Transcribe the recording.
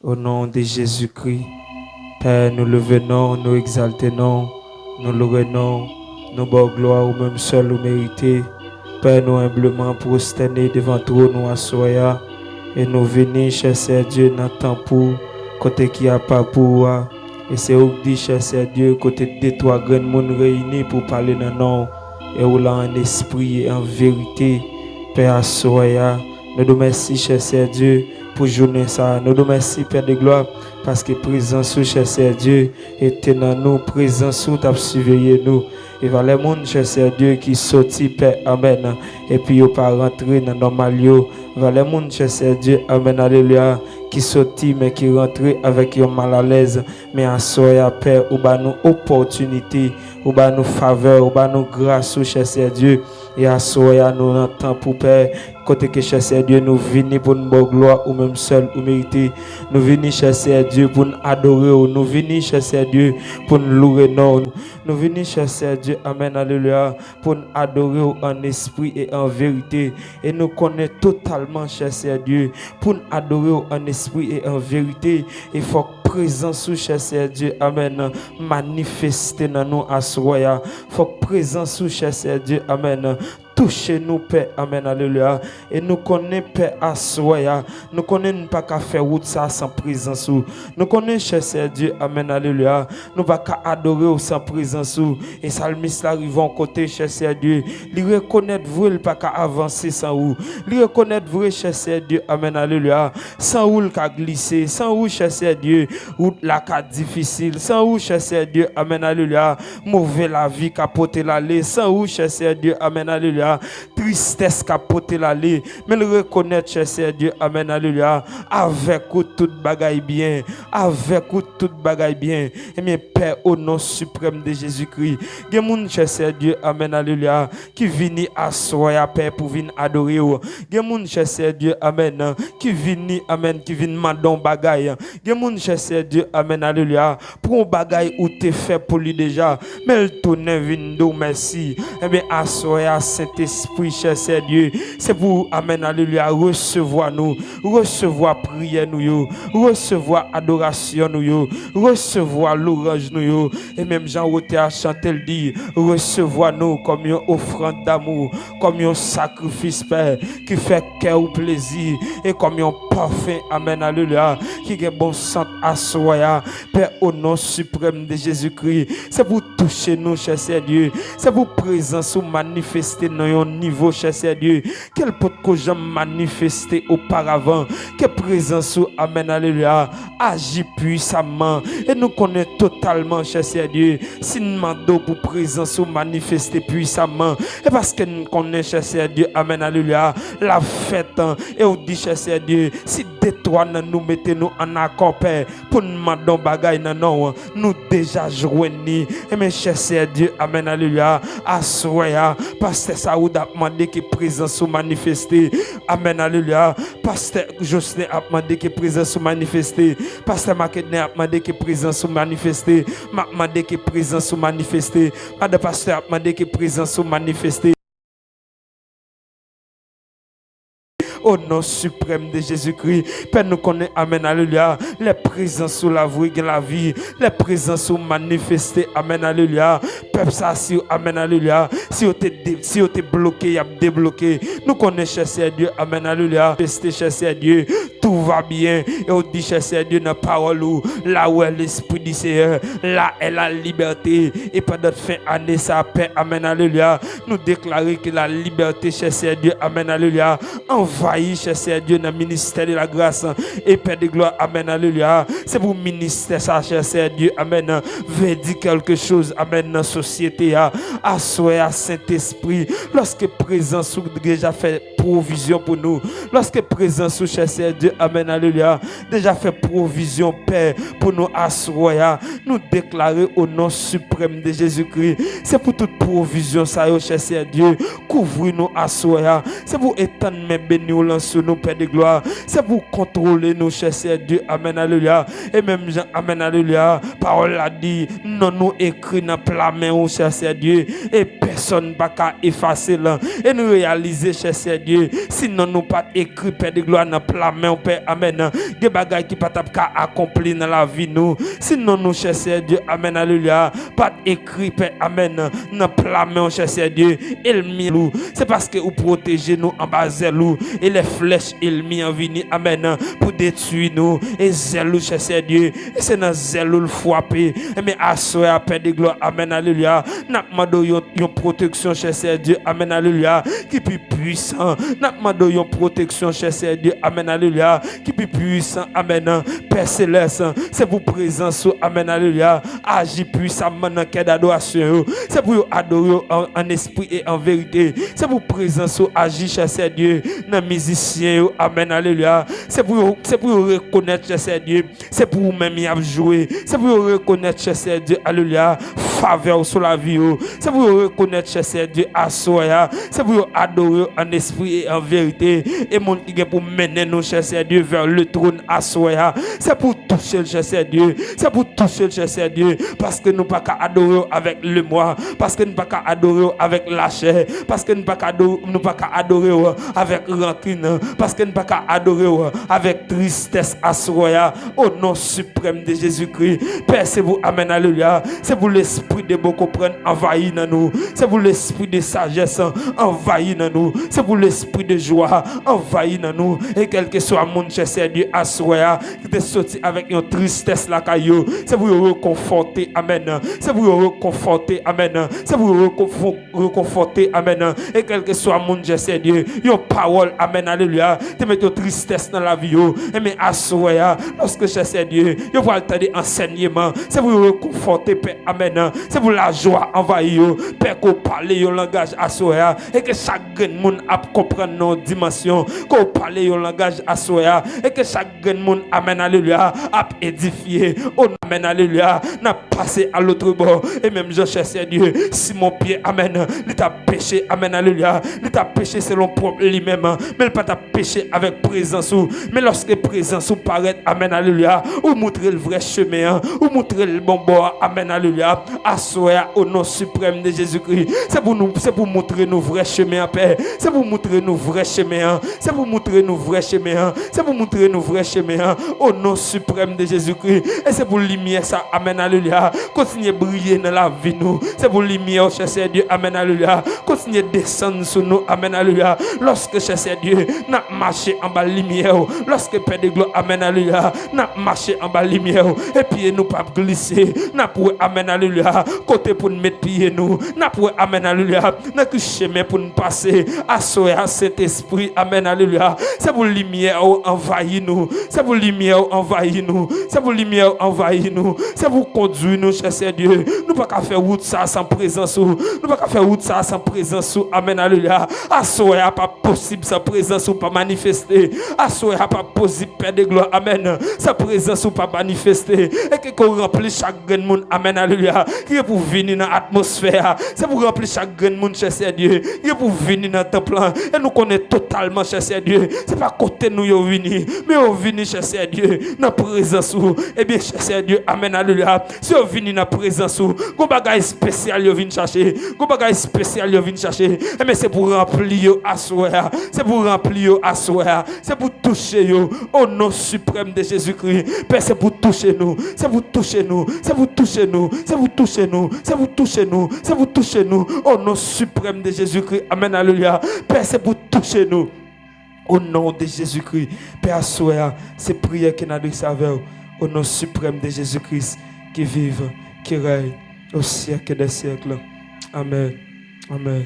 Au nom de Jésus-Christ, Père, nous le venons, nous exaltons, nous louons, nous bons gloire au même seul ou mérité. Père, nous humblement prosternés devant toi, nous assoyons et nous venons chercher Dieu dans temps pour côté qui a pas pour. Et c'est où dit chercher Dieu côté de toi, grand monde réunis pour parler dans nom et où là en esprit et en vérité. Père, assoyons, nous te remercions, chercher Dieu. Pour journée ça, nous te remercions Père de gloire parce que présence sous cher Dieu était dans nous, présence sous t'a surveillé nous. Et va les monde cher Dieu qui sorti Père amen et puis yo pas rentrer dans normal yo. Va les monde cher Dieu amen alléluia qui sorti mais qui rentré avec yo mal à l'aise mais à soya Père ou ba nous opportunité ou ba nous faveur ou ba nous grâce au cher Dieu et à soya nous entend pour Père côté que chercher Dieu nous venons pour nous gloire ou même seul ou mériter nous venons chercher Dieu pour nous adorer nous venons chercher Dieu pour nous louer nous venons chercher Dieu amen alléluia pour nous adorer en esprit et en vérité et nous connaissons totalement chercher Dieu pour nous adorer en esprit et en vérité il faut présence sous chercher Dieu amen manifester dans nous à soya faut présence sous chercher Dieu amen touchez-nous, Père, amen, alléluia. Et nous connaissons, Père, à soya. Nous connaissons pas qu'à faire route ça sans présence. Nous connaissons, cher Dieu, amen, alléluia. Nous pas qu'à adorer sans présence. Et salmiste arrive en côté, cher Dieu. Il reconnaître vrai, il pas qu'à avancer sans vous. Il reconnaître vrai, cher Dieu, amen, alléluia. Sans vous, il qu'à glisser. Sans vous, cher Dieu, route la cas difficile. Sans vous, cher Dieu, amen, alléluia. Mauvais la vie qu'à porter l'aller. Sans vous, cher Dieu, amen, alléluia. Tristesse capoter l'aller mais le reconnaître cher Dieu amen alléluia avec toute bagaille bien avec toute bagaille bien et mes Père au nom suprême de Jésus-Christ gen moun cher Dieu amen alléluia qui vini assoya Père pour venir adorer gen moun cher Dieu amen qui vini amen qui vini mandon bagaille gen moun cher Dieu amen alléluia pour un bagaille ou te fait pour lui déjà mais le tourne vindo merci et bien assoya Saint-Esprit, cher Dieu, c'est pour, amen, alléluia, recevoir nous, recevoir prière nous, recevoir adoration nous, recevoir l'orange nous, et même Jean-Roté a chanté le dit, recevoir nous comme une offrande d'amour, comme un sacrifice, Père, qui fait cœur ou plaisir, et comme un parfum, amen, alléluia, qui est bon sang à soi, Père, au nom suprême de Jésus-Christ, c'est pour toucher nous, cher Dieu, c'est pour présence ou manifester dans un niveau, cher Dieu, quel peut que j'aime manifester auparavant, que présence ou amen, alléluia, agit puissamment, et nous connaissons totalement, cher Dieu, si nous demandons pour présence ou manifester puissamment, et parce que nous connaissons, cher Dieu, amen, alléluia, la fête, et on dit, cher Dieu, si des trois nous mettons en accord, Père, pour nous demander bagaille, non, nous déjà joignés, et mes cher Dieu, amen, alléluia, assoya, pasteur Saoud a demandé que présence soit manifestée. Amen, alléluia. Pasteur Jocelyn a demandé que présence soit manifestée. Pasteur Makedne a demandé que présence soit manifestée. M'a demandé que présence soit manifestée. Madame pasteur a demandé que présence soit manifestée. Au nom suprême de Jésus-Christ, Père, nous connaissons, amen, alléluia, les présences sous la vie, les présences sous manifestées, amen, alléluia, Peuple ça, si, amen, alléluia, si vous êtes bloqué, il y a débloqué, nous connaissons, cher Dieu, amen, alléluia, cher Dieu, tout va bien, et on dit, cher Dieu, dans la parole, là où est l'Esprit du Seigneur, là est la liberté, et pendant notre fin année, ça paix, amen, alléluia, nous déclarer que la liberté, cher Dieu, amen, alléluia, envahit, cher Dieu, dans le ministère de la grâce et Père de gloire, amen, alléluia. C'est pour le ministère, ça, cher Dieu, amen. Veut dire quelque chose, amen, dans la société, assoyez à Saint-Esprit, lorsque présence ou déjà fait provision pour nous, lorsque présence ou cher Dieu, amen, alléluia, déjà fait provision, Père, pour nous assoyer, nous déclarer au nom suprême de Jésus-Christ. C'est pour toute provision, ça, cher Dieu, couvrir-nous, assoyer, c'est pour étendre mes bénis sur nous, Père de gloire. C'est pour contrôler nos cher Dieu. Amen, alléluia. Et même Jean, amen, alléluia. Parole a dit, non nous écrit dans la main, oh cher Dieu, et personne n'a qu'à effacer là. Et nous réaliser, cher Dieu, sinon nous pas écrit, Père de gloire, dans la main, Père, amen. Des bagages qui pas qu'à accomplir dans la vie, nous. Sinon nous, cher Dieu, amen, alléluia, pas écrit, Père, amen, dans la main, cher Dieu, et le mien, c'est parce que vous protégez nous en bas, zèlou, et les flèches, il mis en vini, amen, pour détruire nous, et zèlou, cher Dieu, et c'est dans zèlou le frapper, mais assoya, Père de gloire, amen, alléluia, n'a demandé une protection, cher Dieu, amen, alléluia, qui plus puissant, n'a demandé une protection, cher Dieu, amen, alléluia, qui plus puissant, amen, Père céleste, c'est pour présence, amen, alléluia, agis puissamment dans quelle adoration, c'est pour adorer en esprit et en vérité, c'est pour présence, agis, cher Dieu, dans musiciens, amen, alléluia, c'est pour reconnaître, cher Dieu, c'est pour vous-même y jouer, c'est pour reconnaître, cher Dieu, alléluia, faveur sur la vie, c'est pour reconnaître, cher Dieu, assoya, c'est pour adorer en esprit et en vérité, et mon qui pour mener nous, cher Dieu, vers le trône, assoya, c'est pour toucher, cher Dieu, c'est pour toucher, cher Dieu, parce que nous pas qu'à adorer avec le moi, parce que nous pas qu'à adorer avec la chair, parce que nous pas qu'à adorer avec rancune, parce que nous pas qu'à adorer avec tristesse, assoya, au nom suprême de Jésus-Christ. Père, c'est vous, amen, alléluia, c'est pour l'esprit de beaucoup prendre envahi dans nous, c'est pour l'esprit de sagesse envahi dans nous, c'est pour l'esprit de joie envahi dans nous, et quel que soit mon cher Dieu, assoya, qui te sorti avec une tristesse la caillou, c'est pour reconforter, amen, c'est pour reconforter, amen, c'est pour reconforter, amen, et quel que soit mon cher Dieu, une parole, amen, alléluia, te mettre une tristesse dans la vie, et mais assoya, lorsque cher Dieu, vous pouvez attendre enseignement, c'est pour reconforter, Père, amen, c'est pour la joie envahir, Père, qu'on parle un langage assoya, et que chaque monde a comprendre nos dimensions, qu'on parle un langage assoya, et que chaque monde, amen, alléluia, a édifié, on amen, alléluia, n'a passé à l'autre bord, et même je cherche Dieu, si mon pied, amen, il t'a péché, amen, alléluia, il t'a péché selon propre lui-même, mais il pas t'a péché avec présence, mais lorsque présence paraît, amen, alléluia, ou montrer le vrai chemin, ou montrer le bon bord, amen, alléluia, assoya au nom suprême de Jésus-Christ, c'est pour montrer nos vrais chemins, Père, c'est pour montrer nos vrais chemins, c'est pour montrer nos vrais chemins, c'est pour montrer nos vrais chemins, au nom suprême de Jésus-Christ, et c'est pour lumière ça, amen, alléluia, continuer briller dans la vie nous, c'est pour lumière, cher Dieu, amen, alléluia, continuer descendre sur nous, amen, alléluia, lorsque cher Dieu, n'a marché en bas lumière, lorsque Père de gloire, amen, alléluia, n'a marché en bas lumière, et puis nous pas glisser, n'a pour amen, alléluia, côté pour nous mettre pied nous, n'a pour amen, alléluia, n'a que chemin pour nous passer, assoya cet esprit, amen, alléluia, c'est pour lumière envahir nous, c'est pour lumière envahir nous, c'est pour lumière envahir nous, c'est pour conduire nous, cher Dieu, nous pas qu'à faire route ça sans présence, nous pas qu'à faire route ça sans présence, amen, alléluia, assoya pas possible sans présence ou pas manifester, assoya pas possible, Père de gloire, amen, sa présence ou pas manifester, et qu'on remplit chaque grand monde, amen, alléluia, qui est pour venir dans l'atmosphère, c'est pour remplir chaque grand monde, cher Dieu, qui est pour venir dans le temple, et nous connaissons totalement, cher Dieu, c'est pas côté nous yo vini, mais on vini, cher Dieu, dans la présence ou, et bien, cher Dieu, amen, alléluia, si on vini dans la présence ou, go bagay spécial yo vini chercher, go bagay spécial yo vini chercher, et mais c'est pour remplir yo assoya, c'est pour remplir yo assoya, c'est pour toucher yo, au nom suprême de Jésus-Christ, Père, c'est pour toucher nous, c'est pour toucher nous, c'est pour toucher nous, c'est pour toucher nous, c'est pour toucher nous, c'est pour toucher nous, au nom suprême de Jésus-Christ, amen, alléluia, Père, c'est pour toucher nous, au nom de Jésus-Christ, Père, assoya, c'est prière qui n'a de saveur, au nom suprême de Jésus-Christ, qui vive, qui règne au siècle des siècles, amen, amen.